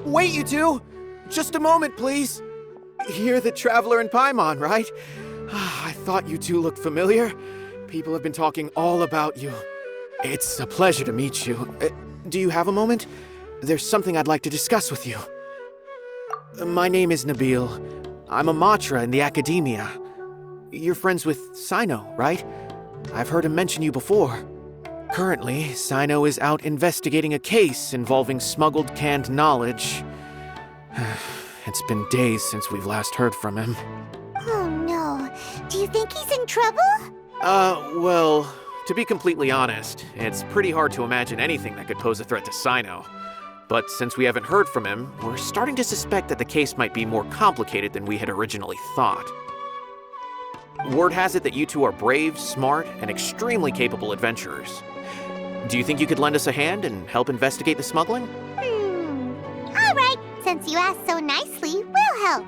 Wait, you two! Just a moment, please. You're the Traveler in Paimon, right? I thought you two looked familiar. People have been talking all about you. It's a pleasure to meet you. Do you have a moment? There's something I'd like to discuss with you. My name is Nabil. I'm a Matra in the Academia. You're friends with Sino, right? I've heard him mention you before. Currently, Sino is out investigating a case involving smuggled canned knowledge. It's been days since we've last heard from him. Oh no. Do you think he's in trouble? Well, to be completely honest, it's pretty hard to imagine anything that could pose a threat to Sino. But since we haven't heard from him, we're starting to suspect that the case might be more complicated than we had originally thought. Word has it that you two are brave, smart, and extremely capable adventurers. Do you think you could lend us a hand and help investigate the smuggling? All right. Since you asked so nicely, we'll help.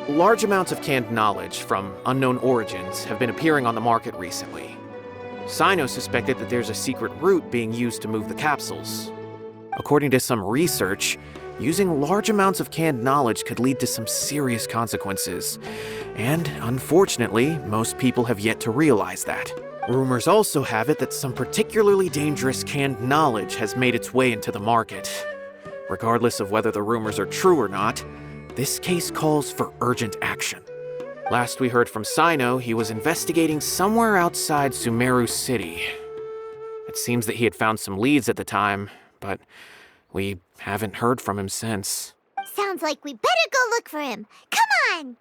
Large amounts of canned knowledge from unknown origins have been appearing on the market recently. Sino suspected that there's a secret route being used to move the capsules. According to some research, using large amounts of canned knowledge could lead to some serious consequences. And unfortunately, most people have yet to realize that. Rumors also have it that some particularly dangerous canned knowledge has made its way into the market. Regardless of whether the rumors are true or not, this case calls for urgent action. Last we heard from Sino, he was investigating somewhere outside Sumeru City. It seems that he had found some leads at the time, but we haven't heard from him since. Sounds like we better go look for him. Come on!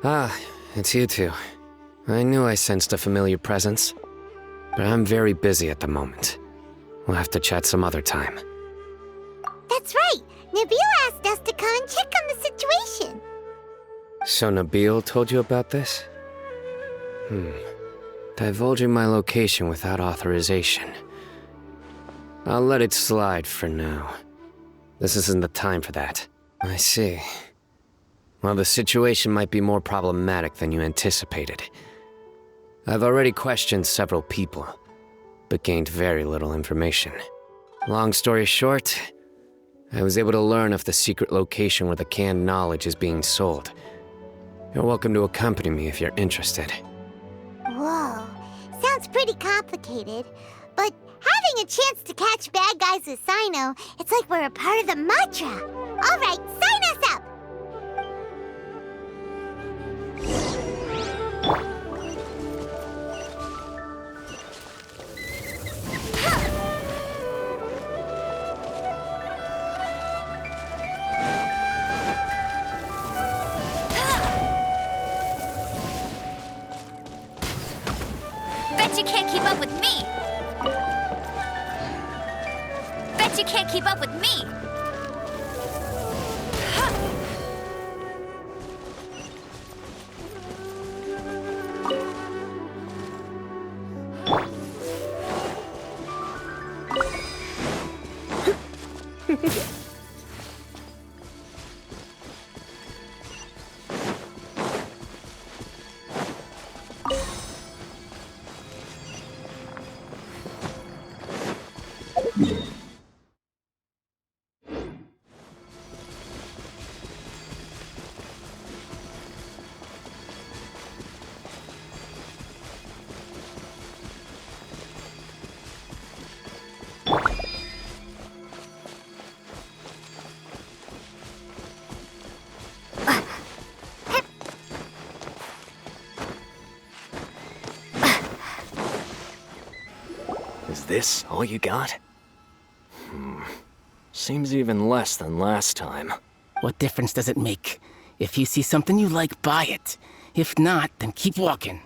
Ah, it's you two. I knew I sensed a familiar presence, but I'm very busy at the moment. We'll have to chat some other time. That's right. Nabil asked us to come and check on the situation. So Nabil told you about this? Divulging my location without authorization. I'll let it slide for now. This isn't the time for that. I see. Well, the situation might be more problematic than you anticipated. I've already questioned several people, but gained very little information. Long story short, I was able to learn of the secret location where the canned knowledge is being sold. You're welcome to accompany me if you're interested. Whoa, sounds pretty complicated. But having a chance to catch bad guys with Sino, it's like we're a part of the Matra. All right, sign us up! Bet you can't keep up with me! Bet you can't keep up with me! Is this all you got? Seems even less than last time. What difference does it make? If you see something you like, buy it. If not, then keep walking.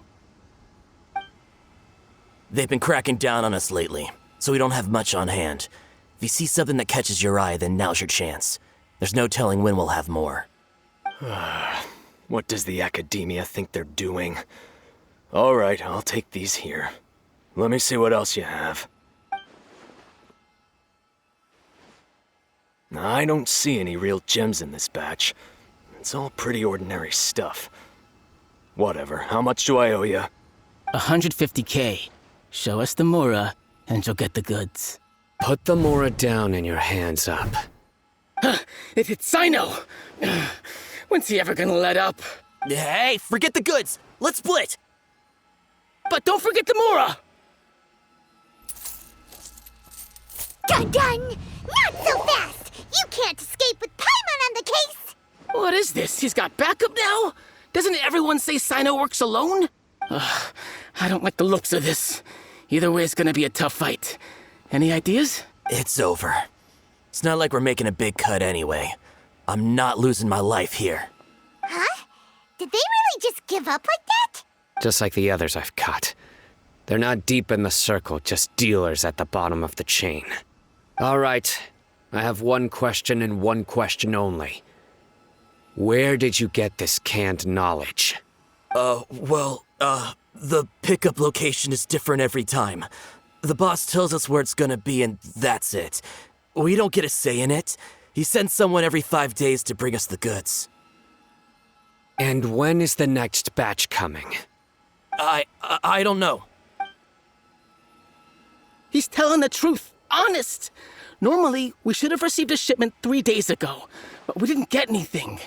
They've been cracking down on us lately, so we don't have much on hand. If you see something that catches your eye, then now's your chance. There's no telling when we'll have more. What does the academia think they're doing? All right, I'll take these here. Let me see what else you have. I don't see any real gems in this batch. It's all pretty ordinary stuff. Whatever, how much do I owe you? 150K. Show us the Mora, and you'll get the goods. Put the Mora down and your hands up. It's Sino! When's he ever gonna let up? Hey, forget the goods! Let's split! But don't forget the Mora! Dun dun! Not so fast! You can't escape with Paimon on the case! What is this? He's got backup now? Doesn't everyone say Sino works alone? I don't like the looks of this. Either way, it's gonna be a tough fight. Any ideas? It's over. It's not like we're making a big cut anyway. I'm not losing my life here. Huh? Did they really just give up like that? Just like the others I've caught. They're not deep in the circle, just dealers at the bottom of the chain. All right, I have one question and one question only. Where did you get this canned knowledge? The pickup location is different every time. The boss tells us where it's gonna be and that's it. We don't get a say in it. He sends someone every 5 days to bring us the goods. And when is the next batch coming? I don't know. He's telling the truth. Honest. Normally, we should have received a shipment 3 days ago, but we didn't get anything.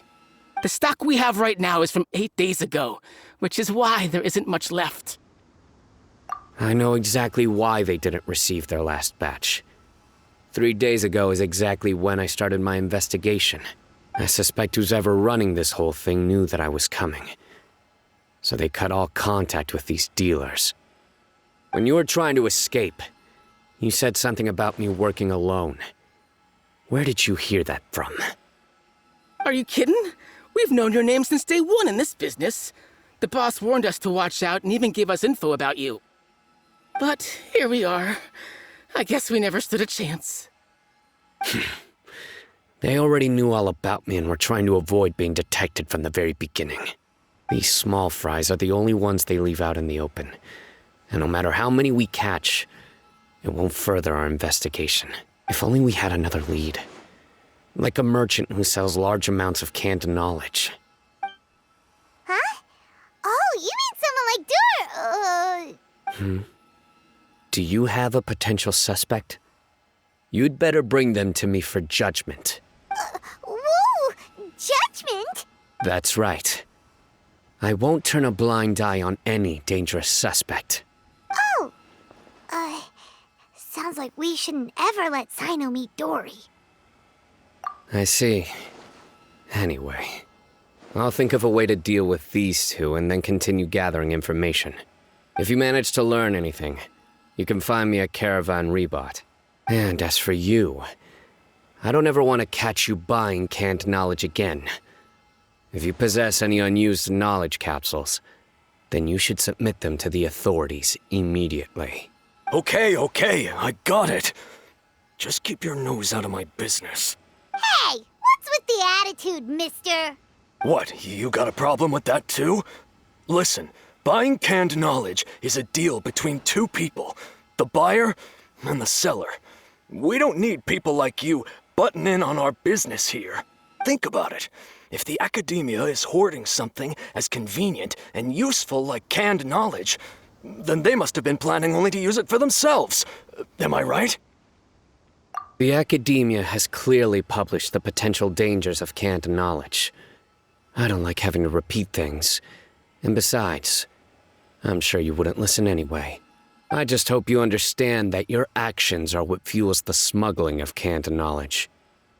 The stock we have right now is from 8 days ago, which is why there isn't much left. I know exactly why they didn't receive their last batch. 3 days ago is exactly when I started my investigation. I suspect who's ever running this whole thing knew that I was coming. So they cut all contact with these dealers. When you were trying to escape, you said something about me working alone. Where did you hear that from? Are you kidding? We've known your name since day one in this business. The boss warned us to watch out and even gave us info about you. But here we are. I guess we never stood a chance. They already knew all about me and were trying to avoid being detected from the very beginning. These small fries are the only ones they leave out in the open. And no matter how many we catch, it won't further our investigation. If only we had another lead. Like a merchant who sells large amounts of canned knowledge. Huh? Oh, you mean someone like Dur... Do you have a potential suspect? You'd better bring them to me for judgment. Whoa! Judgment? That's right. I won't turn a blind eye on any dangerous suspect. Oh! Sounds like we shouldn't ever let Sino meet Dory. I see. Anyway, I'll think of a way to deal with these two and then continue gathering information. If you manage to learn anything, you can find me at Caravan Rebot. And as for you, I don't ever want to catch you buying canned knowledge again. If you possess any unused knowledge capsules, then you should submit them to the authorities immediately. Okay, I got it. Just keep your nose out of my business. Hey! What's with the attitude, mister? What, you got a problem with that too? Listen, buying canned knowledge is a deal between two people, the buyer and the seller. We don't need people like you butting in on our business here. Think about it. If the academia is hoarding something as convenient and useful like canned knowledge, then they must have been planning only to use it for themselves. Am I right? The academia has clearly published the potential dangers of canned knowledge. I don't like having to repeat things. And besides, I'm sure you wouldn't listen anyway. I just hope you understand that your actions are what fuels the smuggling of canned knowledge.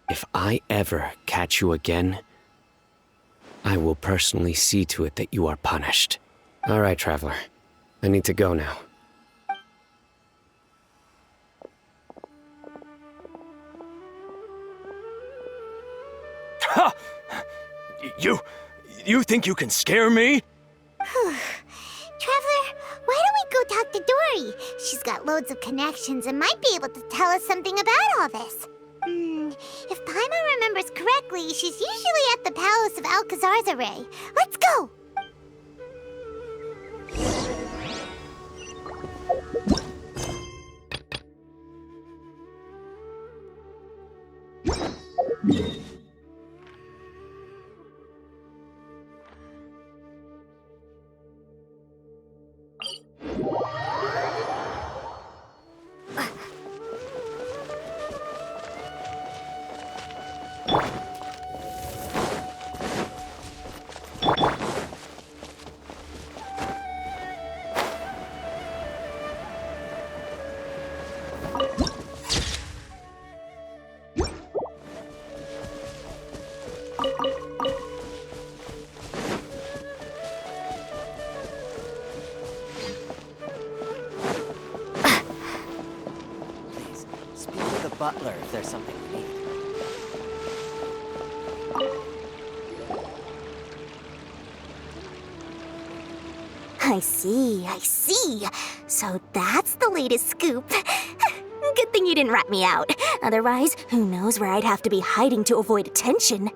If I ever catch you again, I will personally see to it that you are punished. All right, Traveler. I need to go now. Ha! You You think you can scare me? Traveler, why don't we go talk to Dory? She's got loads of connections and might be able to tell us something about all this. If Paimon remembers correctly, she's usually at the Palace of Alcazar's. Let's go! Speak to the butler if there's something you need. I see. So that's the latest scoop. Good thing you didn't rat me out. Otherwise, who knows where I'd have to be hiding to avoid attention.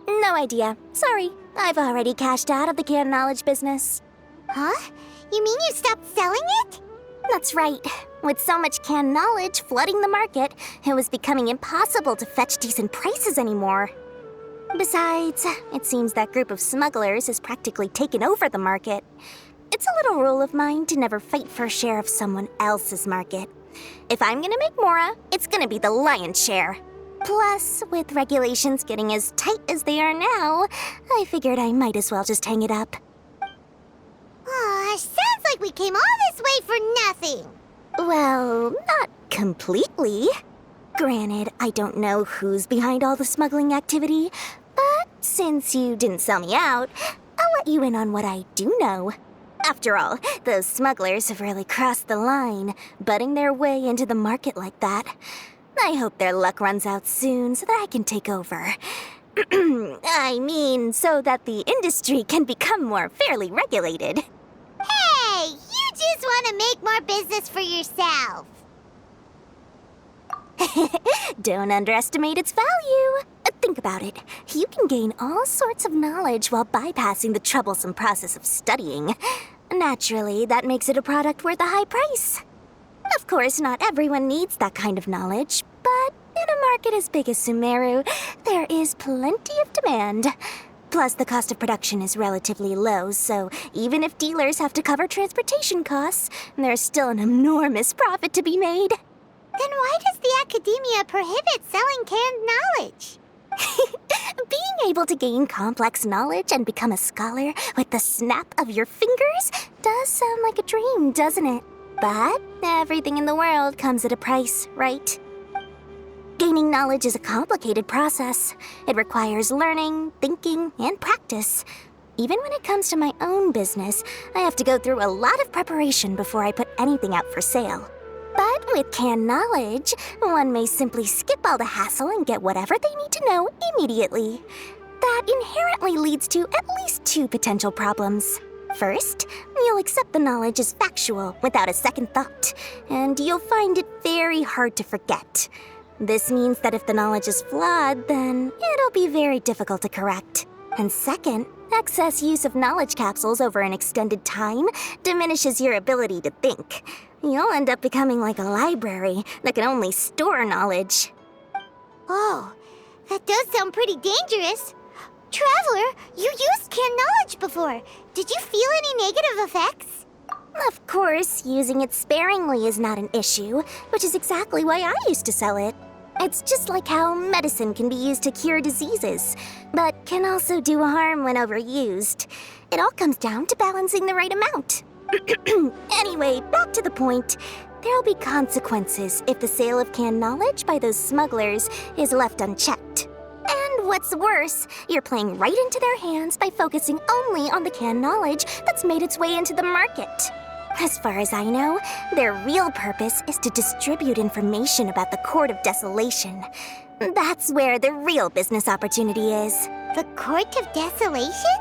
No idea. Sorry. I've already cashed out of the canned knowledge business. Huh? You mean you stopped selling it? That's right. With so much canned knowledge flooding the market, it was becoming impossible to fetch decent prices anymore. Besides, it seems that group of smugglers has practically taken over the market. It's a little rule of mine to never fight for a share of someone else's market. If I'm gonna make Mora, it's gonna be the lion's share. Plus, with regulations getting as tight as they are now, I figured I might as well just hang it up. Aw, sounds like we came all this way for nothing. Well, not completely. Granted, I don't know who's behind all the smuggling activity, but since you didn't sell me out, I'll let you in on what I do know. After all, those smugglers have really crossed the line, butting their way into the market like that. I hope their luck runs out soon so that I can take over. I mean, so that the industry can become more fairly regulated. Hey, you just want to make more business for yourself. Don't underestimate its value. Think about it. You can gain all sorts of knowledge while bypassing the troublesome process of studying. Naturally, that makes it a product worth a high price. Of course, not everyone needs that kind of knowledge, but in a market as big as Sumeru, there is plenty of demand. Plus, the cost of production is relatively low, so even if dealers have to cover transportation costs, there's still an enormous profit to be made. Then why does the academia prohibit selling canned knowledge? Being able to gain complex knowledge and become a scholar with the snap of your fingers does sound like a dream, doesn't it? But everything in the world comes at a price, right? Gaining knowledge is a complicated process. It requires learning, thinking, and practice. Even when it comes to my own business, I have to go through a lot of preparation before I put anything out for sale. But with canned knowledge, one may simply skip all the hassle and get whatever they need to know immediately. That inherently leads to at least two potential problems. First, you'll accept the knowledge as factual without a second thought, and you'll find it very hard to forget. This means that if the knowledge is flawed, then it'll be very difficult to correct. And second, excess use of knowledge capsules over an extended time diminishes your ability to think. You'll end up becoming like a library that can only store knowledge. Oh, that does sound pretty dangerous. Traveler, you used canned knowledge before. Did you feel any negative effects? Of course, using it sparingly is not an issue, which is exactly why I used to sell it. It's just like how medicine can be used to cure diseases, but can also do harm when overused. It all comes down to balancing the right amount. Anyway, back to the point. There'll be consequences if the sale of canned knowledge by those smugglers is left unchecked. And what's worse, you're playing right into their hands by focusing only on the canned knowledge that's made its way into the market. As far as I know, their real purpose is to distribute information about the Court of Desolation. That's where the real business opportunity is. The Court of Desolation?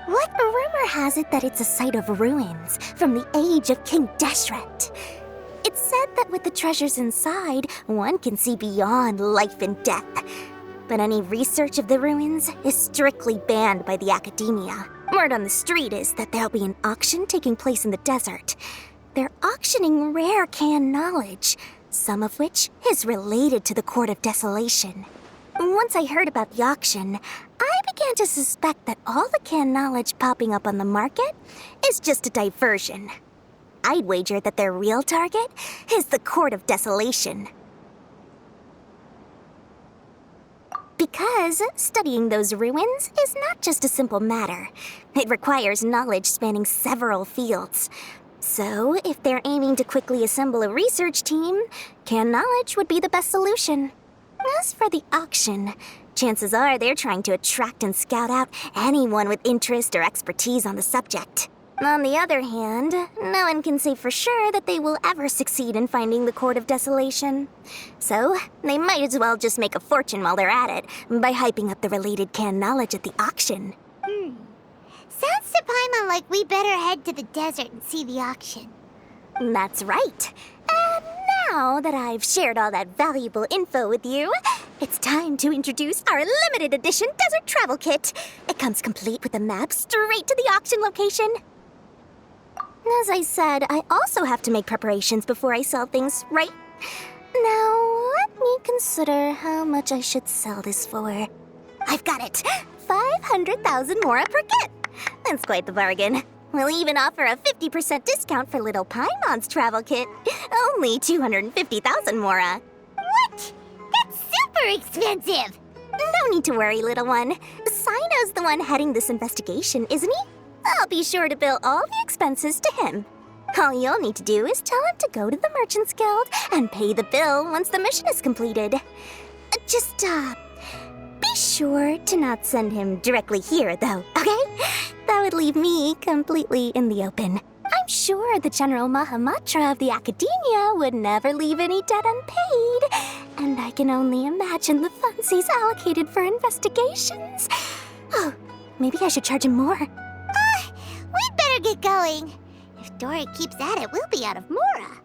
What rumor has it that it's a site of ruins from the age of King Deshret? It's said that with the treasures inside, one can see beyond life and death. But any research of the ruins is strictly banned by the academia. Word on the street is that there'll be an auction taking place in the desert. They're auctioning rare canned knowledge, some of which is related to the Court of Desolation. Once I heard about the auction, I began to suspect that all the canned knowledge popping up on the market is just a diversion. I'd wager that their real target is the Court of Desolation. Because studying those ruins is not just a simple matter. It requires knowledge spanning several fields. So, if they're aiming to quickly assemble a research team, canned knowledge would be the best solution. As for the auction, chances are they're trying to attract and scout out anyone with interest or expertise on the subject. On the other hand, no one can say for sure that they will ever succeed in finding the Court of Desolation. So, they might as well just make a fortune while they're at it by hyping up the related canned knowledge at the auction. Sounds to Paimon like we better head to the desert and see the auction. That's right. And now that I've shared all that valuable info with you, it's time to introduce our limited edition desert travel kit. It comes complete with a map straight to the auction location. As I said, I also have to make preparations before I sell things, right? Now, let me consider how much I should sell this for. I've got it! 500,000 mora per kit! That's quite the bargain. We'll even offer a 50% discount for little Paimon's travel kit. Only 250,000 mora. What? That's super expensive! No need to worry, little one. Sino's the one heading this investigation, isn't he? I'll be sure to bill all the expenses to him. All you'll need to do is tell him to go to the Merchants Guild and pay the bill once the mission is completed. Just, be sure to not send him directly here, though, okay? That would leave me completely in the open. I'm sure the General Mahamatra of the Academia would never leave any debt unpaid, and I can only imagine the funds he's allocated for investigations. Oh, maybe I should charge him more. We'd better get going. If Dory keeps at it, we'll be out of mora.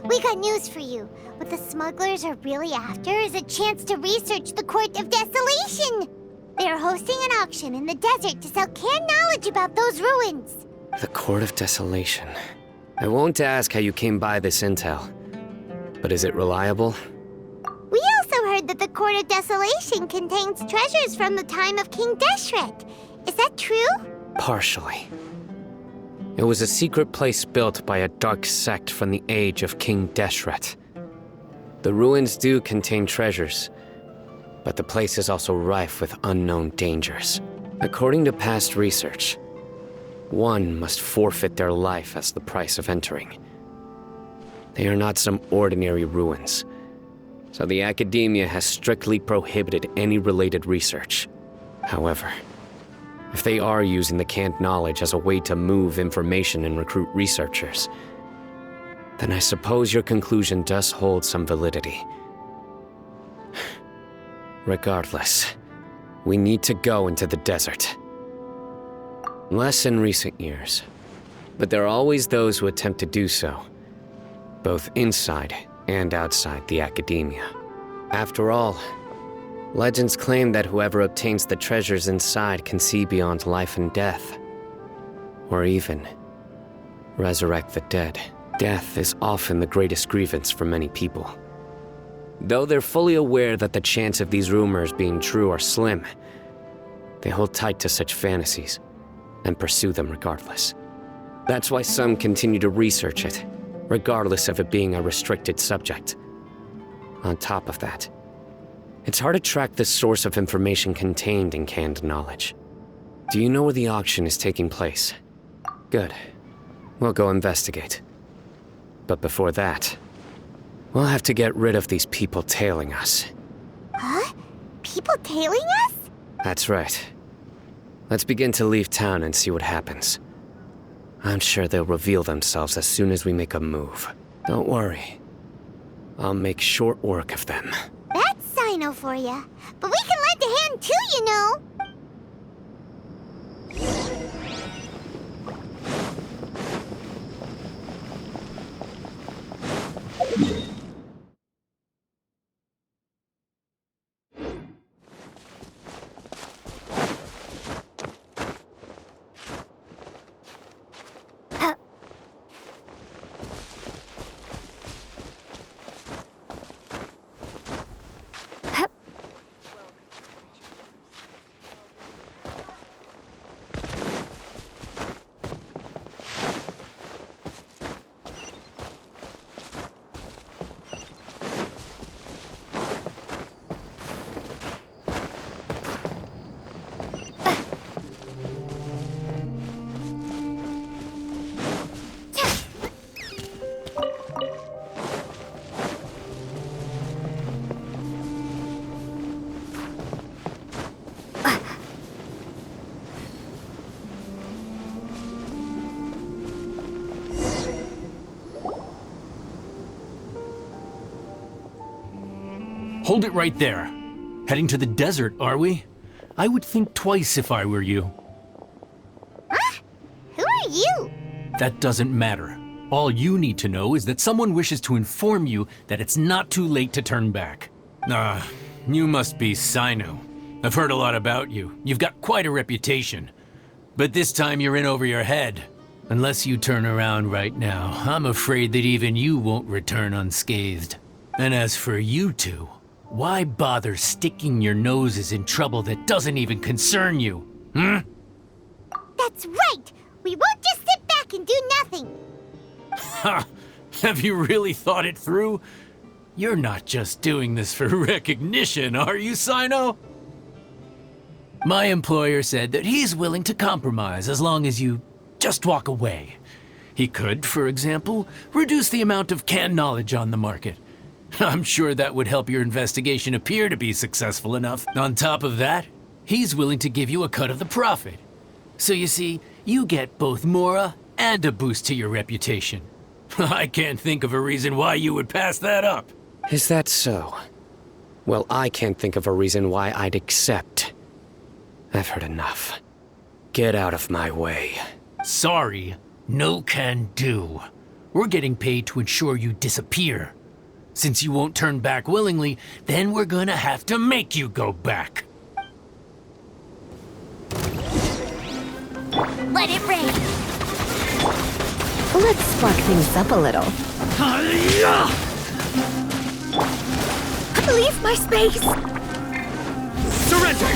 We got news for you. What the smugglers are really after is a chance to research the Court of Desolation. They are hosting an auction in the desert to sell canned knowledge about those ruins. The Court of Desolation. I won't ask how you came by this intel, but is it reliable? We also heard that the Court of Desolation contains treasures from the time of King Deshret. Is that true? Partially. It was a secret place built by a dark sect from the age of King Deshret. The ruins do contain treasures, but the place is also rife with unknown dangers. According to past research, one must forfeit their life as the price of entering. They are not some ordinary ruins, so the Academia has strictly prohibited any related research. However, if they are using the canned knowledge as a way to move information and recruit researchers, then I suppose your conclusion does hold some validity. Regardless, we need to go into the desert. Less in recent years, but there are always those who attempt to do so, both inside and outside the Academia. After all, legends claim that whoever obtains the treasures inside can see beyond life and death, or even resurrect the dead. Death is often the greatest grievance for many people. Though they're fully aware that the chance of these rumors being true are slim, they hold tight to such fantasies and pursue them regardless. That's why some continue to research it, regardless of it being a restricted subject. On top of that, it's hard to track the source of information contained in canned knowledge. Do you know where the auction is taking place? Good. We'll go investigate. But before that, we'll have to get rid of these people tailing us. Huh? People tailing us? That's right. Let's begin to leave town and see what happens. I'm sure they'll reveal themselves as soon as we make a move. Don't worry. I'll make short work of them. That's Sino for ya. But we can lend a hand too, you know. Hold it right there. Heading to the desert, are we? I would think twice if I were you. Huh? Who are you? That doesn't matter. All you need to know is that someone wishes to inform you that it's not too late to turn back. You must be Sino. I've heard a lot about you. You've got quite a reputation. But this time you're in over your head. Unless you turn around right now, I'm afraid that even you won't return unscathed. And as for you two, why bother sticking your noses in trouble that doesn't even concern you? That's right! We won't just sit back and do nothing! Ha! Have you really thought it through? You're not just doing this for recognition, are you, Sino? My employer said that he's willing to compromise as long as you just walk away. He could, for example, reduce the amount of canned knowledge on the market. I'm sure that would help your investigation appear to be successful enough. On top of that, he's willing to give you a cut of the profit. So you see, you get both Mora and a boost to your reputation. I can't think of a reason why you would pass that up. Is that so? Well, I can't think of a reason why I'd accept. I've heard enough. Get out of my way. Sorry, no can do. We're getting paid to ensure you disappear. Since you won't turn back willingly, then we're gonna have to make you go back. Let it rain. Let's spark things up a little. Leave my space! Surrender!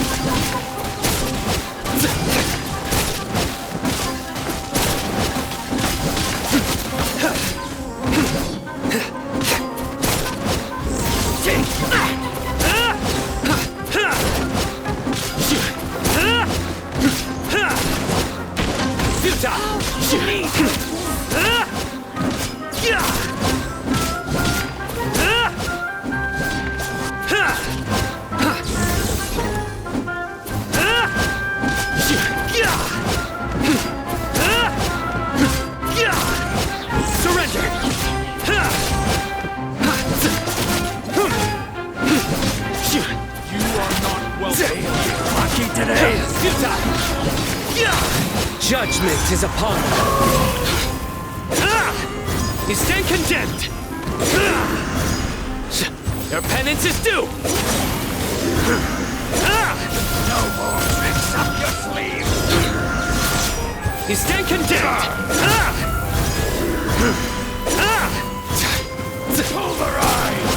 Judgment is upon you. You stand condemned. Your penance is due. No more tricks up your sleeve. You stand condemned. Pulverize.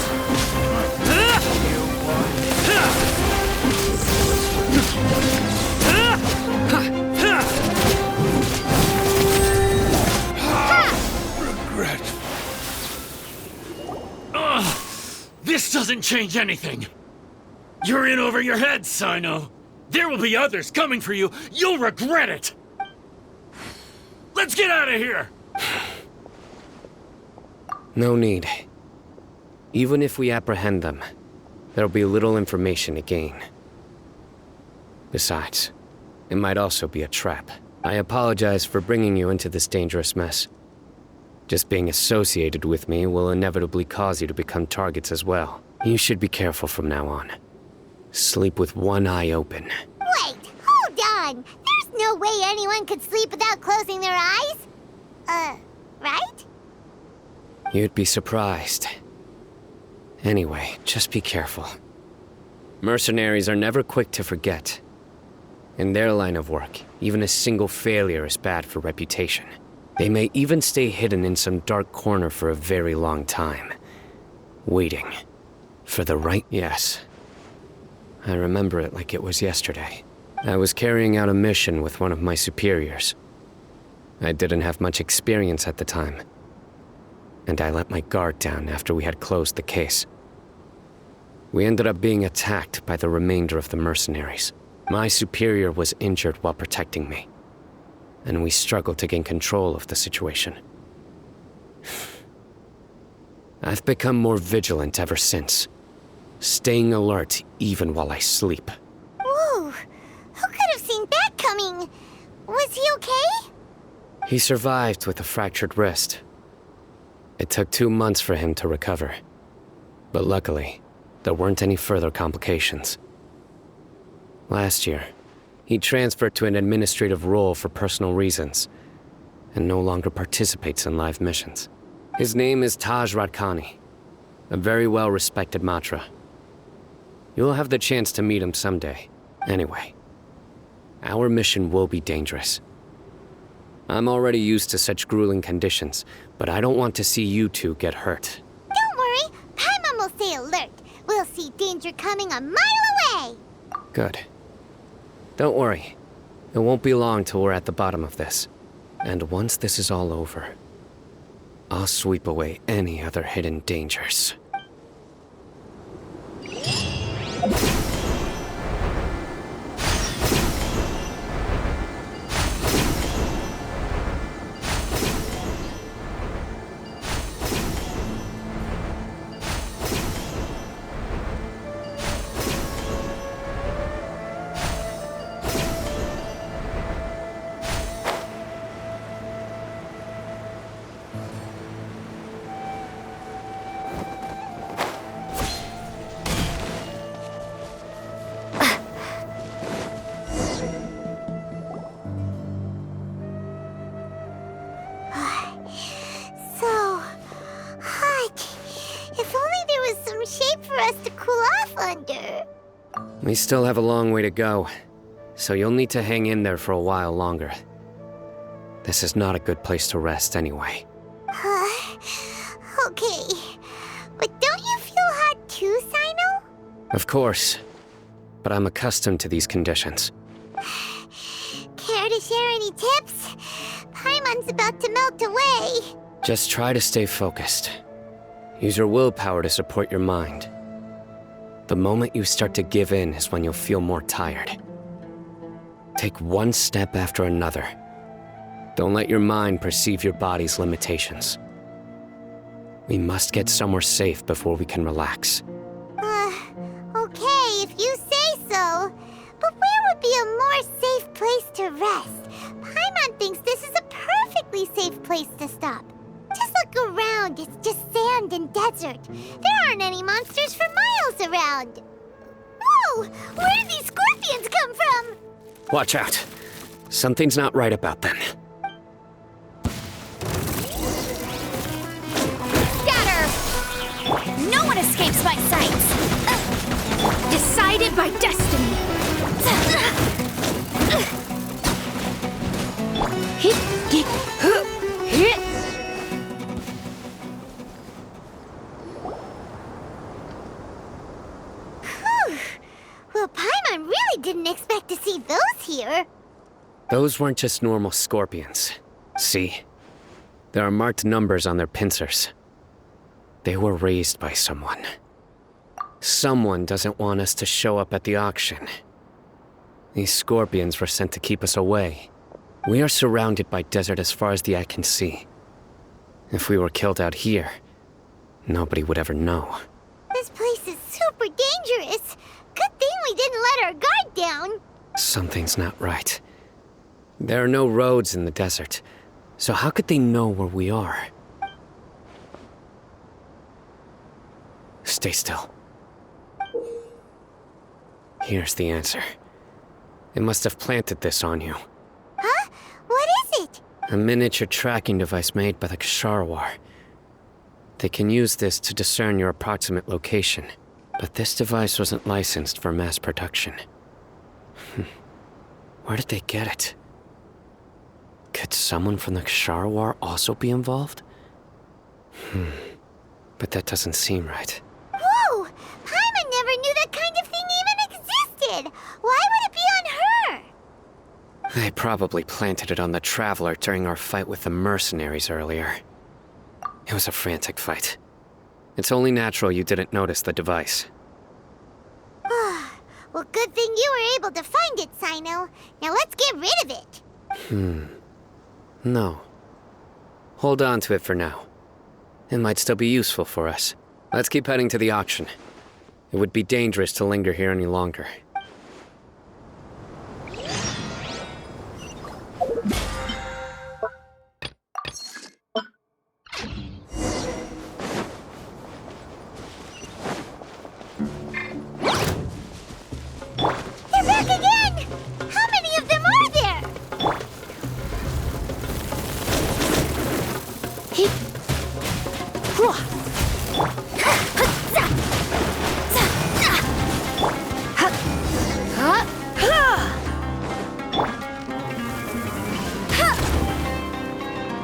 Regret. This doesn't change anything. You're in over your head, Sino. There will be others coming for you. You'll regret it. Let's get out of here. No need. Even if we apprehend them, there'll be little information to gain. Besides, it might also be a trap. I apologize for bringing you into this dangerous mess. Just being associated with me will inevitably cause you to become targets as well. You should be careful from now on. Sleep with one eye open. Wait, hold on! There's no way anyone could sleep without closing their eyes? Right? You'd be surprised. Anyway, just be careful. Mercenaries are never quick to forget. In their line of work, even a single failure is bad for reputation. They may even stay hidden in some dark corner for a very long time. Waiting. For the right... Yes. I remember it like it was yesterday. I was carrying out a mission with one of my superiors. I didn't have much experience at the time. And I let my guard down after we had closed the case. We ended up being attacked by the remainder of the mercenaries. My superior was injured while protecting me, and we struggled to gain control of the situation. I've become more vigilant ever since, staying alert even while I sleep. Whoa! Who could have seen that coming? Was he okay? He survived with a fractured wrist. It took 2 months for him to recover, but luckily, there weren't any further complications. Last year, he transferred to an administrative role for personal reasons, and no longer participates in live missions. His name is Taj Radkani, a very well-respected Matra. You'll have the chance to meet him someday. Anyway, our mission will be dangerous. I'm already used to such grueling conditions, but I don't want to see you two get hurt. Don't worry, Paimon will stay alert. We'll see danger coming a mile away. Good. Don't worry. It won't be long till we're at the bottom of this. And once this is all over, I'll sweep away any other hidden dangers. So hot. If only there was some shade for us to cool off under. We still have a long way to go, so you'll need to hang in there for a while longer. This is not a good place to rest anyway. Okay. But don't you feel hot too, Sino? Of course, but I'm accustomed to these conditions. Care to share any tips? Paimon's about to melt away. Just try to stay focused. Use your willpower to support your mind. The moment you start to give in is when you'll feel more tired. Take one step after another. Don't let your mind perceive your body's limitations. We must get somewhere safe before we can relax. Okay, if you say so. But where would be a more safe place to rest? Paimon thinks this is a perfectly safe place to stop. Just look around, it's just sand and desert. There aren't any monsters for miles around. Whoa! Where did these scorpions come from? Watch out. Something's not right about them. Scatter! No one escapes my sights! Decided by destiny! Well, Paimon really didn't expect to see those here. Those weren't just normal scorpions. See? There are marked numbers on their pincers. They were raised by someone. Someone doesn't want us to show up at the auction. These scorpions were sent to keep us away. We are surrounded by desert as far as the eye can see. If we were killed out here, Nobody would ever know. This place is super dangerous. Good thing we didn't let our guard down. Something's not right. There are no roads in the desert, so how could they know where we are? Stay still. Here's the answer. It must have planted this on you. Huh? What is it? A miniature tracking device made by the Ksharawar. They can use this to discern your approximate location, but this device wasn't licensed for mass production. Where did they get it? Could someone from the Ksharawar also be involved? But that doesn't seem right. Whoa! Paimon never knew that kind of thing even existed! Why would it be on her? They probably planted it on the Traveler during our fight with the mercenaries earlier. It was a frantic fight. It's only natural you didn't notice the device. Well, good thing you were able to find it, Sino. Now let's get rid of it. No. Hold on to it for now. It might still be useful for us. Let's keep heading to the auction. It would be dangerous to linger here any longer. They're back again! How many of them are there?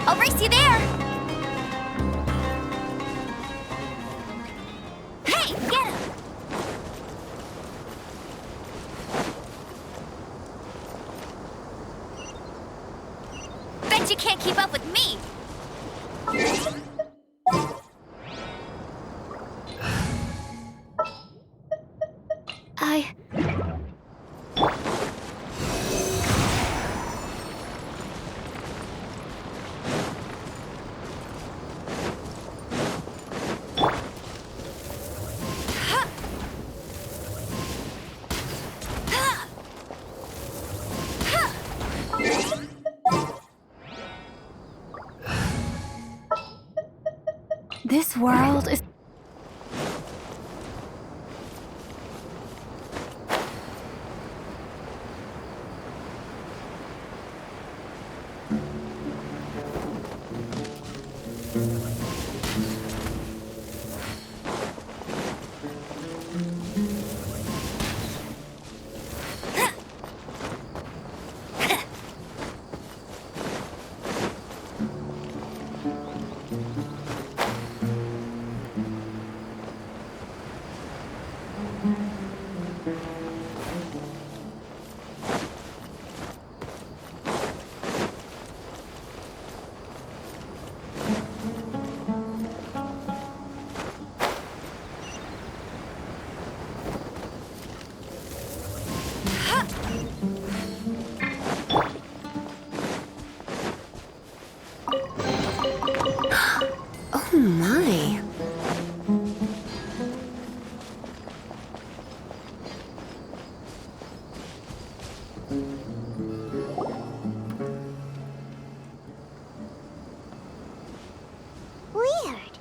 I'll race you there! Hey, get him! Bet you can't keep up with me! This world is... Oh my. Weird.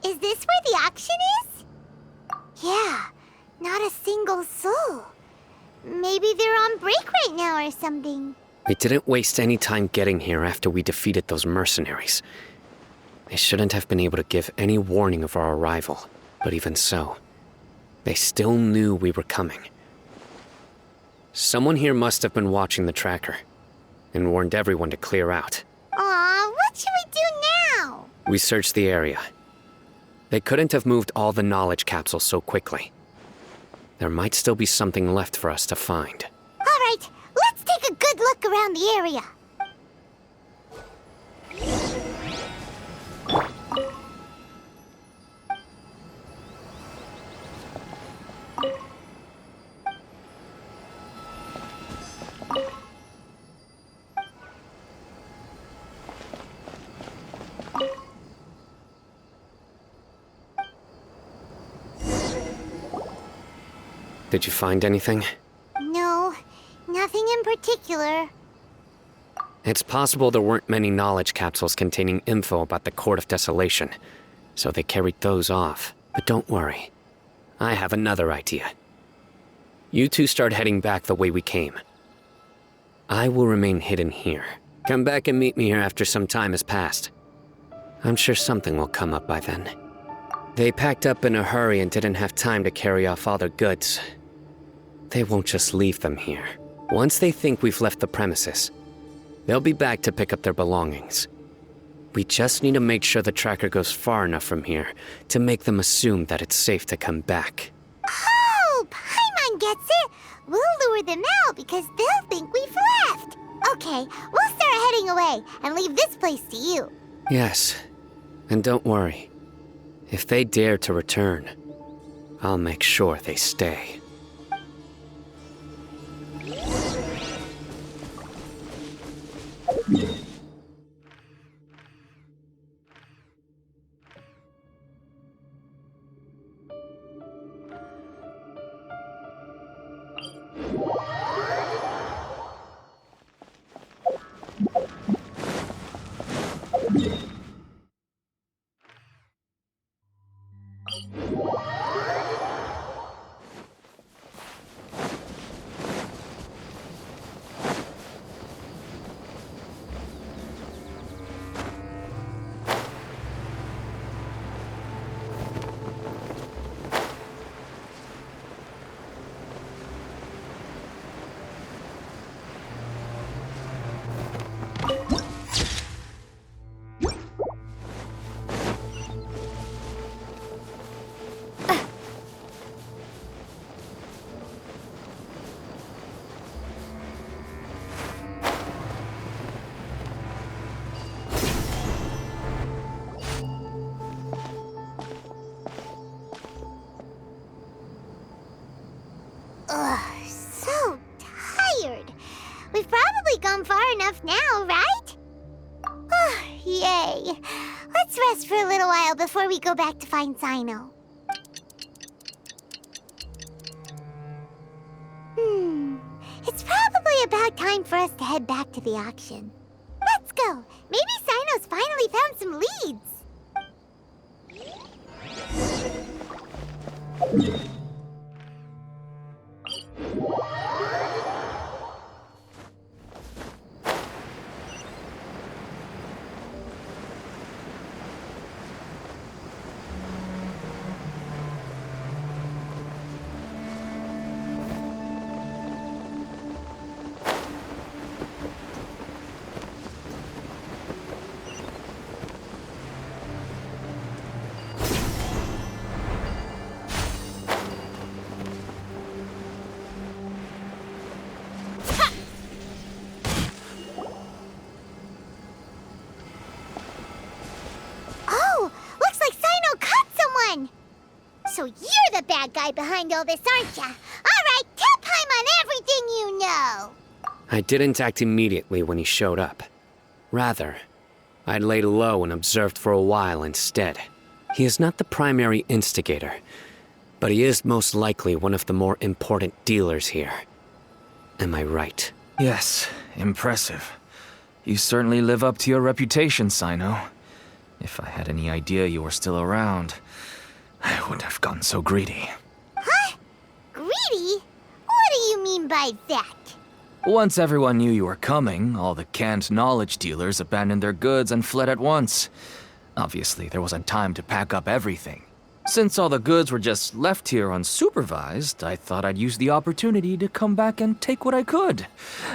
Is this where the auction is? Yeah, not a single soul. Maybe they're on break right now or something. We didn't waste any time getting here after we defeated those mercenaries. They shouldn't have been able to give any warning of our arrival, but even so, they still knew we were coming. Someone here must have been watching the tracker, and warned everyone to clear out. Aw, what should we do now? We searched the area. They couldn't have moved all the knowledge capsules so quickly. There might still be something left for us to find. All right, let's take a good look around the area. Did you find anything? No, nothing in particular. It's possible there weren't many knowledge capsules containing info about the Court of Desolation, so they carried those off. But don't worry. I have another idea. You two start heading back the way we came. I will remain hidden here. Come back and meet me here after some time has passed. I'm sure something will come up by then. They packed up in a hurry and didn't have time to carry off all their goods. They won't just leave them here. Once they think we've left the premises, they'll be back to pick up their belongings. We just need to make sure the tracker goes far enough from here to make them assume that it's safe to come back. Oh, Paimon gets it! We'll lure them out because they'll think we've left. Okay, we'll start heading away and leave this place to you. Yes, and don't worry. If they dare to return, I'll make sure they stay. Ugh, so tired. We've probably gone far enough now, right? Yay. Let's rest for a little while before we go back to find Sino. It's probably about time for us to head back to the auction. Let's go. Maybe Sino's finally found some leads. So you're the bad guy behind all this, aren't ya? All right, tell Paimon everything you know. I didn't act immediately when he showed up. Rather, I laid low and observed for a while instead. He is not the primary instigator, but he is most likely one of the more important dealers here. Am I right? Yes, impressive. You certainly live up to your reputation, Sino. If I had any idea you were still around, I wouldn't have gotten so greedy. Huh? Greedy? What do you mean by that? Once everyone knew you were coming, all the canned knowledge dealers abandoned their goods and fled at once. Obviously, there wasn't time to pack up everything. Since all the goods were just left here unsupervised, I thought I'd use the opportunity to come back and take what I could.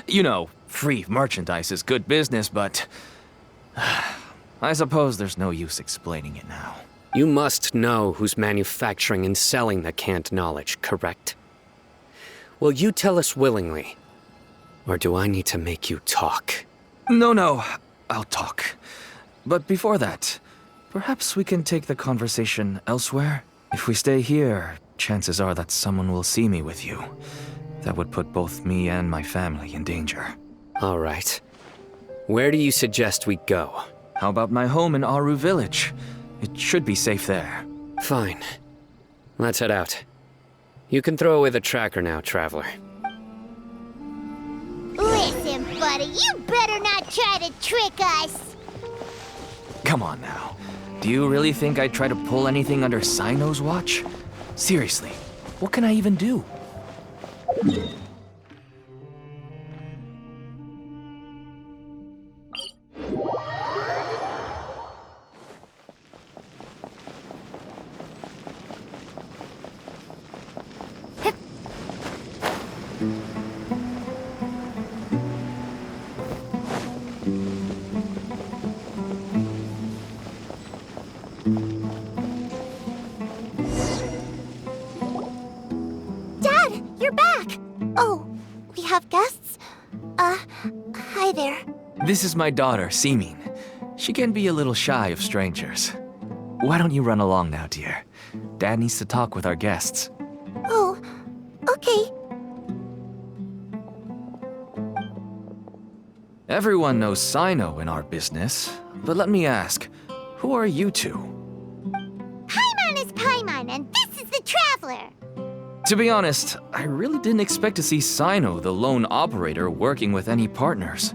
You know, free merchandise is good business, but I suppose there's no use explaining it now. You must know who's manufacturing and selling the canned knowledge, correct? Will you tell us willingly? Or do I need to make you talk? No, I'll talk. But before that, perhaps we can take the conversation elsewhere? If we stay here, chances are that someone will see me with you. That would put both me and my family in danger. All right. Where do you suggest we go? How about my home in Aru Village? It should be safe there. Fine. Let's head out. You can throw away the tracker now, Traveler. Listen, buddy, you better not try to trick us. Come on now. Do you really think I'd try to pull anything under Sino's watch? Seriously, what can I even do? Dad, you're back! Oh, we have guests? Hi there. This is my daughter, Seeming. She can be a little shy of strangers. Why don't you run along now, dear? Dad needs to talk with our guests. Oh, okay. Everyone knows Sino in our business, but let me ask, who are you two? Paimon is Paimon, and this is the Traveler. To be honest, I really didn't expect to see Sino, the lone operator, working with any partners.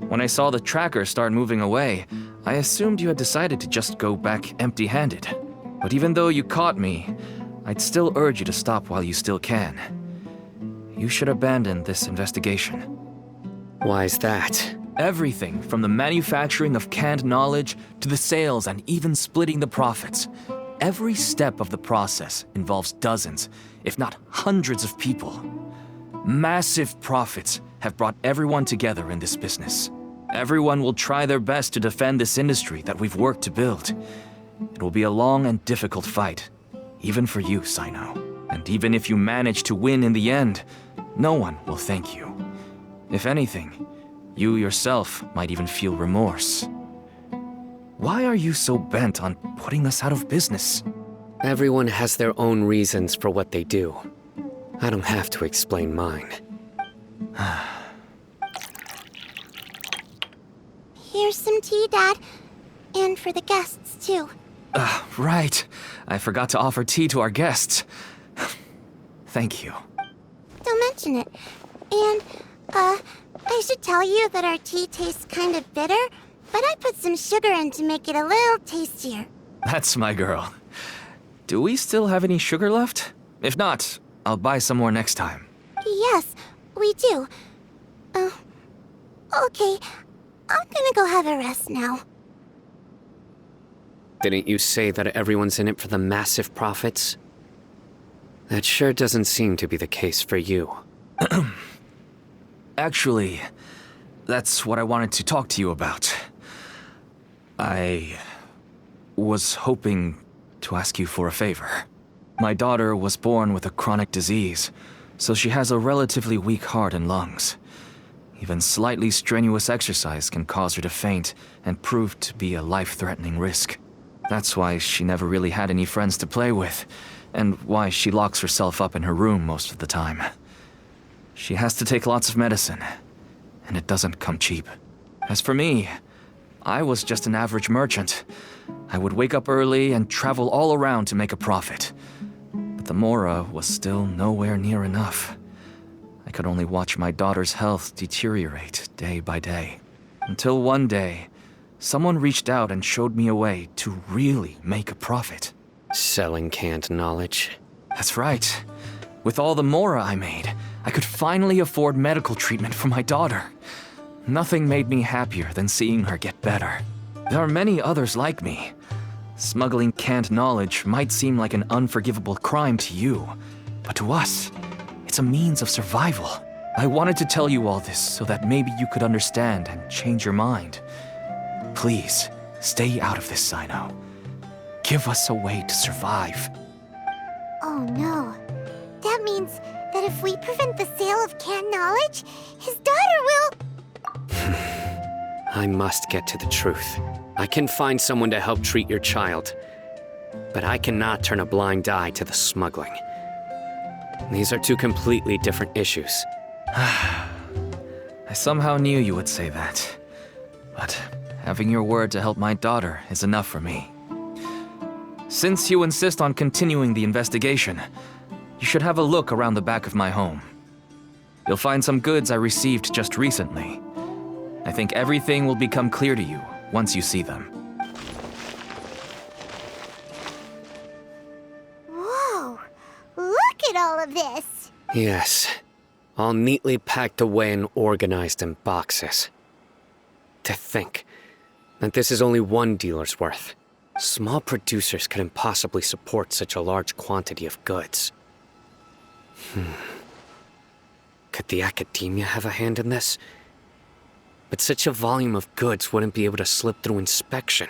When I saw the tracker start moving away, I assumed you had decided to just go back empty-handed. But even though you caught me, I'd still urge you to stop while you still can. You should abandon this investigation. Why is that? Everything from the manufacturing of canned knowledge to the sales and even splitting the profits. Every step of the process involves dozens, if not hundreds of people. Massive profits have brought everyone together in this business. Everyone will try their best to defend this industry that we've worked to build. It will be a long and difficult fight, even for you, Sino. And even if you manage to win in the end, no one will thank you. If anything, you yourself might even feel remorse. Why are you so bent on putting us out of business? Everyone has their own reasons for what they do. I don't have to explain mine. Here's some tea, Dad. And for the guests, too. Right. I forgot to offer tea to our guests. Thank you. Don't mention it. And, I should tell you that our tea tastes kind of bitter, but I put some sugar in to make it a little tastier. That's my girl. Do we still have any sugar left? If not, I'll buy some more next time. Yes, we do. Okay. I'm gonna go have a rest now. Didn't you say that everyone's in it for the massive profits? That sure doesn't seem to be the case for you. Actually, that's what I wanted to talk to you about. I was hoping to ask you for a favor. My daughter was born with a chronic disease, so she has a relatively weak heart and lungs. Even slightly strenuous exercise can cause her to faint and prove to be a life-threatening risk. That's why she never really had any friends to play with, and why she locks herself up in her room most of the time. She has to take lots of medicine, and it doesn't come cheap. As for me, I was just an average merchant. I would wake up early and travel all around to make a profit. But the Mora was still nowhere near enough. I could only watch my daughter's health deteriorate day by day. Until one day, someone reached out and showed me a way to really make a profit. Selling canned knowledge? That's right. With all the Mora I made, I could finally afford medical treatment for my daughter. Nothing made me happier than seeing her get better. There are many others like me. Smuggling canned knowledge might seem like an unforgivable crime to you, but to us, it's a means of survival. I wanted to tell you all this so that maybe you could understand and change your mind. Please, stay out of this, Sino. Give us a way to survive. Oh no. That means that if we prevent the sale of canned knowledge, his daughter will... I must get to the truth. I can find someone to help treat your child, but I cannot turn a blind eye to the smuggling. These are two completely different issues. I somehow knew you would say that. But having your word to help my daughter is enough for me. Since you insist on continuing the investigation, you should have a look around the back of my home. You'll find some goods I received just recently. I think everything will become clear to you once you see them. Whoa! Look at all of this! Yes, all neatly packed away and organized in boxes. To think that this is only one dealer's worth. Small producers couldn't possibly support such a large quantity of goods. Could the academia have a hand in this? But such a volume of goods wouldn't be able to slip through inspection.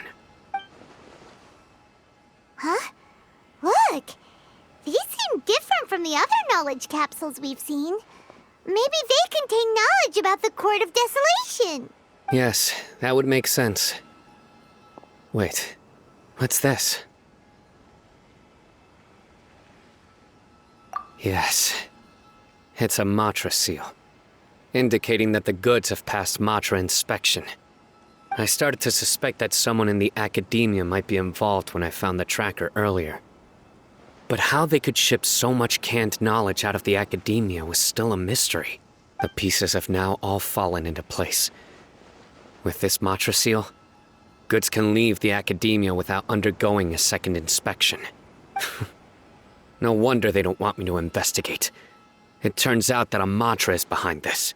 Huh? Look! These seem different from the other knowledge capsules we've seen. Maybe they contain knowledge about the Court of Desolation. Yes, that would make sense. Wait, what's this? Yes, it's a Matra seal, indicating that the goods have passed Matra inspection. I started to suspect that someone in the academia might be involved when I found the tracker earlier. But how they could ship so much canned knowledge out of the academia was still a mystery. The pieces have now all fallen into place. With this Matra seal, goods can leave the academia without undergoing a second inspection. No wonder they don't want me to investigate. It turns out that a Matra is behind this.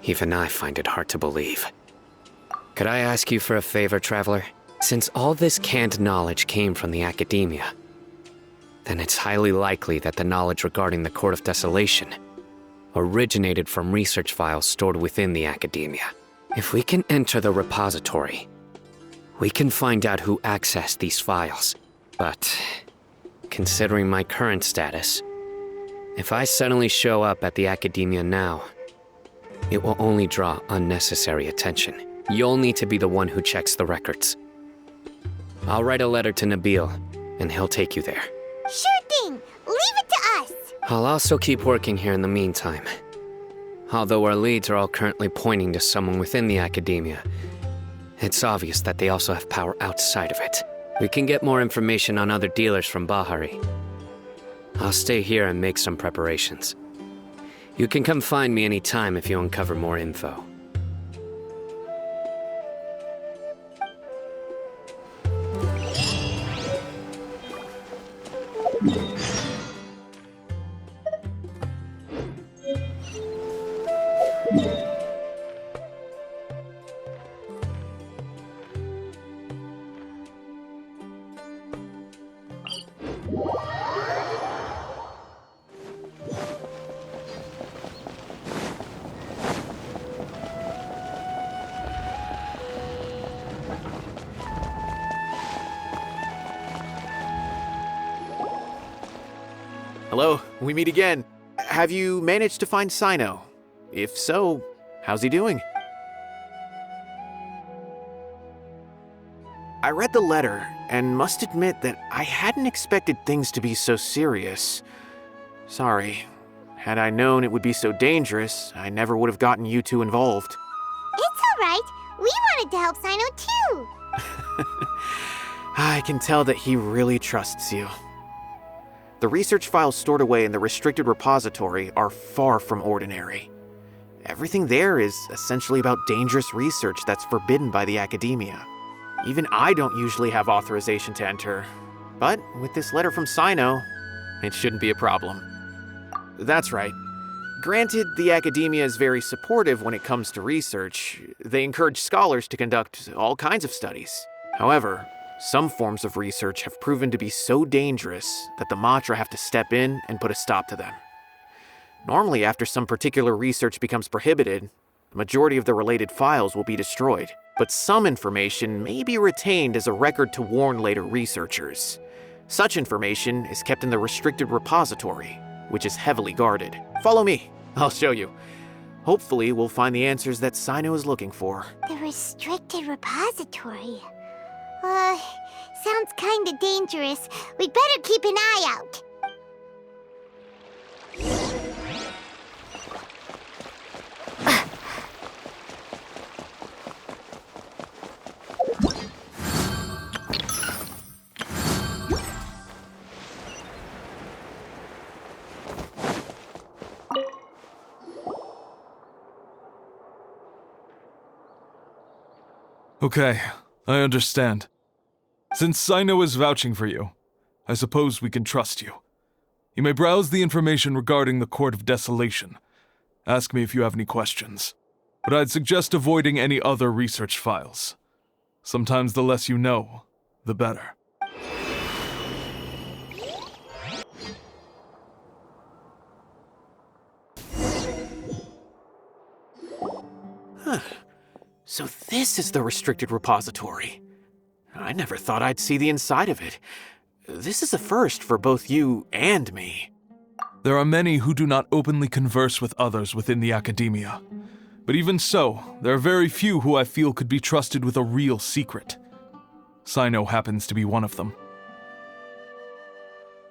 Even I find it hard to believe. Could I ask you for a favor, Traveler? Since all this canned knowledge came from the academia, then it's highly likely that the knowledge regarding the Court of Desolation originated from research files stored within the academia. If we can enter the repository, we can find out who accessed these files. But considering my current status, if I suddenly show up at the academia now, it will only draw unnecessary attention. You'll need to be the one who checks the records. I'll write a letter to Nabil, and he'll take you there. Sure thing! Leave it to us! I'll also keep working here in the meantime. Although our leads are all currently pointing to someone within the academia, it's obvious that they also have power outside of it. We can get more information on other dealers from Bahari. I'll stay here and make some preparations. You can come find me anytime if you uncover more info. Hello, we meet again. Have you managed to find Sino? If so, how's he doing? I read the letter and must admit that I hadn't expected things to be so serious. Sorry. Had I known it would be so dangerous, I never would have gotten you two involved. It's alright. We wanted to help Sino too. I can tell that he really trusts you. The research files stored away in the restricted repository are far from ordinary. Everything there is essentially about dangerous research that's forbidden by the academia. Even I don't usually have authorization to enter, but with this letter from Sino, it shouldn't be a problem. That's right. Granted, the academia is very supportive when it comes to research. They encourage scholars to conduct all kinds of studies. However, some forms of research have proven to be so dangerous that the Matra have to step in and put a stop to them. Normally, after some particular research becomes prohibited, the majority of the related files will be destroyed. But some information may be retained as a record to warn later researchers. Such information is kept in the restricted repository, which is heavily guarded. Follow me, I'll show you. Hopefully, we'll find the answers that Sino is looking for. The restricted repository. Sounds kinda dangerous. We'd better keep an eye out. Okay, I understand. Since Sino is vouching for you, I suppose we can trust you. You may browse the information regarding the Court of Desolation. Ask me if you have any questions. But I'd suggest avoiding any other research files. Sometimes the less you know, the better. So this is the restricted repository. I never thought I'd see the inside of it. This is a first for both you and me. There are many who do not openly converse with others within the academia. But even so, there are very few who I feel could be trusted with a real secret. Sino happens to be one of them.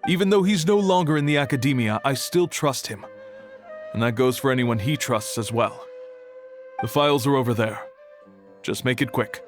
Even though he's no longer in the academia, I still trust him. And that goes for anyone he trusts as well. The files are over there. Just make it quick.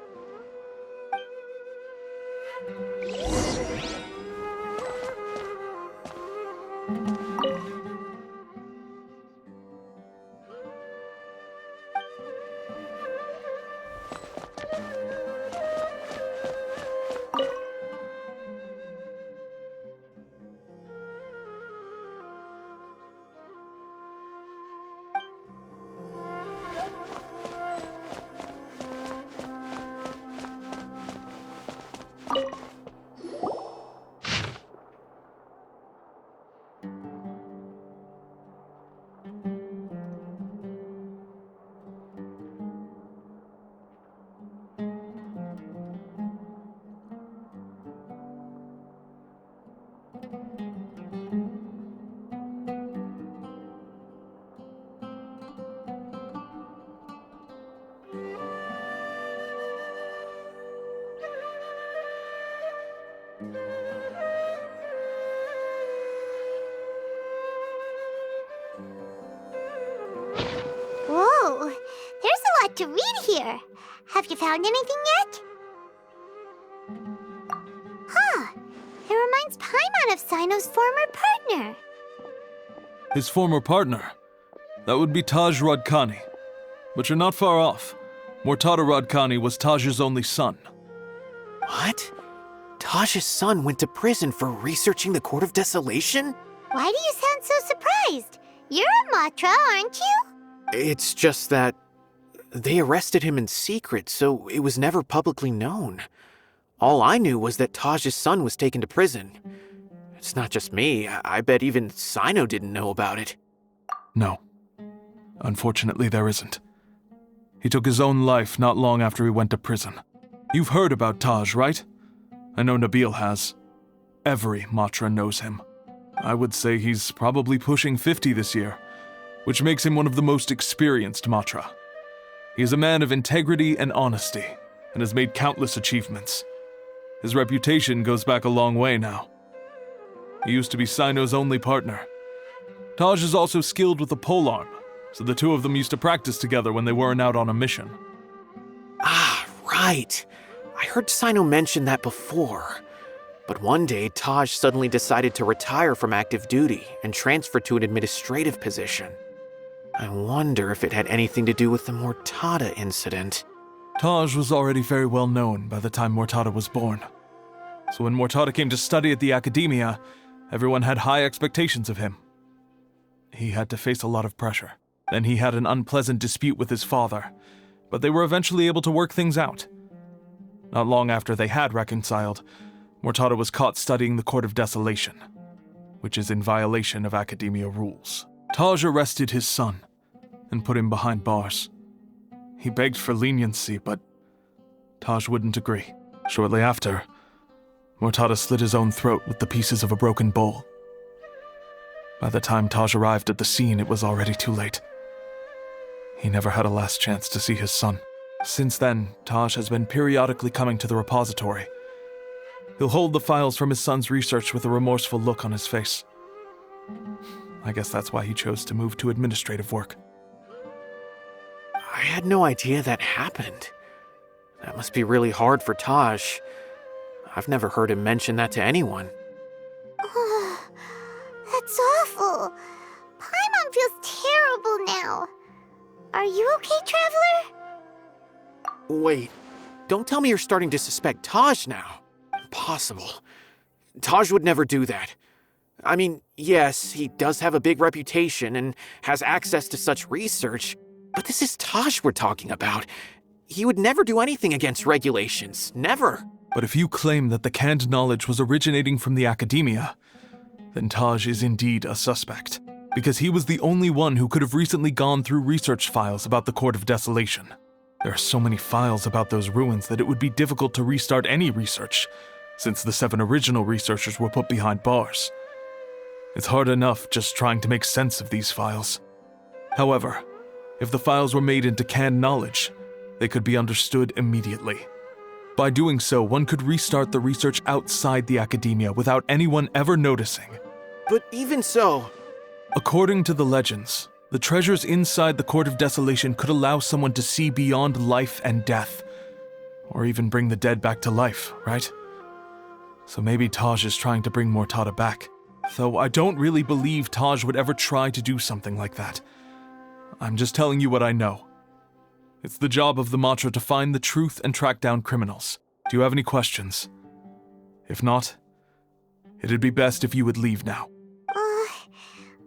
Whoa, there's a lot to read here. Have you found anything yet? Huh, it reminds Paimon of Sino's former partner. His former partner? That would be Taj Radkani. But you're not far off. Mortada Radkani was Taj's only son. What? Taj's son went to prison for researching the Court of Desolation? Why do you sound so surprised? You're a Matra, aren't you? It's just that they arrested him in secret, so it was never publicly known. All I knew was that Taj's son was taken to prison. It's not just me. I bet even Sino didn't know about it. No. Unfortunately, there isn't. He took his own life not long after he went to prison. You've heard about Taj, right? I know Nabil has. Every Matra knows him. I would say he's probably pushing 50 this year, which makes him one of the most experienced Matra. He is a man of integrity and honesty, and has made countless achievements. His reputation goes back a long way now. He used to be Sino's only partner. Taj is also skilled with the polearm, so the two of them used to practice together when they weren't out on a mission. Ah, right. I heard Sino mention that before. But one day, Taj suddenly decided to retire from active duty and transfer to an administrative position. I wonder if it had anything to do with the Mortada incident. Taj was already very well known by the time Mortada was born. So when Mortada came to study at the academia, everyone had high expectations of him. He had to face a lot of pressure. Then he had an unpleasant dispute with his father, but they were eventually able to work things out. Not long after they had reconciled, Mortada was caught studying the Court of Desolation, which is in violation of academia rules. Taj arrested his son and put him behind bars. He begged for leniency, but Taj wouldn't agree. Shortly after, Mortada slit his own throat with the pieces of a broken bowl. By the time Taj arrived at the scene, it was already too late. He never had a last chance to see his son. Since then, Taj has been periodically coming to the repository. He'll hold the files from his son's research with a remorseful look on his face. I guess that's why he chose to move to administrative work. I had no idea that happened. That must be really hard for Taj. I've never heard him mention that to anyone. That's awful. Paimon feels terrible now. Are you okay, Traveler? Wait, Don't tell me you're starting to suspect Taj now. Impossible. Taj would never do that. I mean, yes, he does have a big reputation and has access to such research, but this is Taj we're talking about. He would never do anything against regulations. Never. But if you claim that the canned knowledge was originating from the academia, then Taj is indeed a suspect, because he was the only one who could have recently gone through research files about the Court of Desolation. There are so many files about those ruins that it would be difficult to restart any research, since the 7 original researchers were put behind bars. It's hard enough just trying to make sense of these files. However, if the files were made into canned knowledge, they could be understood immediately. By doing so, one could restart the research outside the academia without anyone ever noticing. But even so... According to the legends, the treasures inside the Court of Desolation could allow someone to see beyond life and death, or even bring the dead back to life, right? So maybe Taj is trying to bring Mortada back, though I don't really believe Taj would ever try to do something like that. I'm just telling you what I know. It's the job of the Matra to find the truth and track down criminals. Do you have any questions? If not, it'd be best if you would leave now.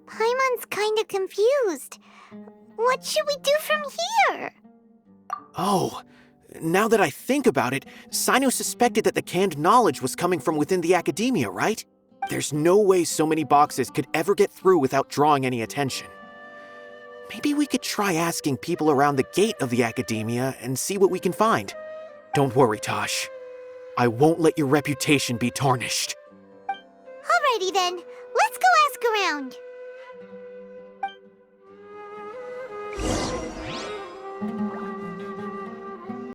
Paimon's kinda confused. What should we do from here? Oh, now that I think about it, Sino suspected that the canned knowledge was coming from within the academia, right? There's no way so many boxes could ever get through without drawing any attention. Maybe we could try asking people around the gate of the academia and see what we can find. Don't worry, Tosh. I won't let your reputation be tarnished. Alrighty then, let's go ask around.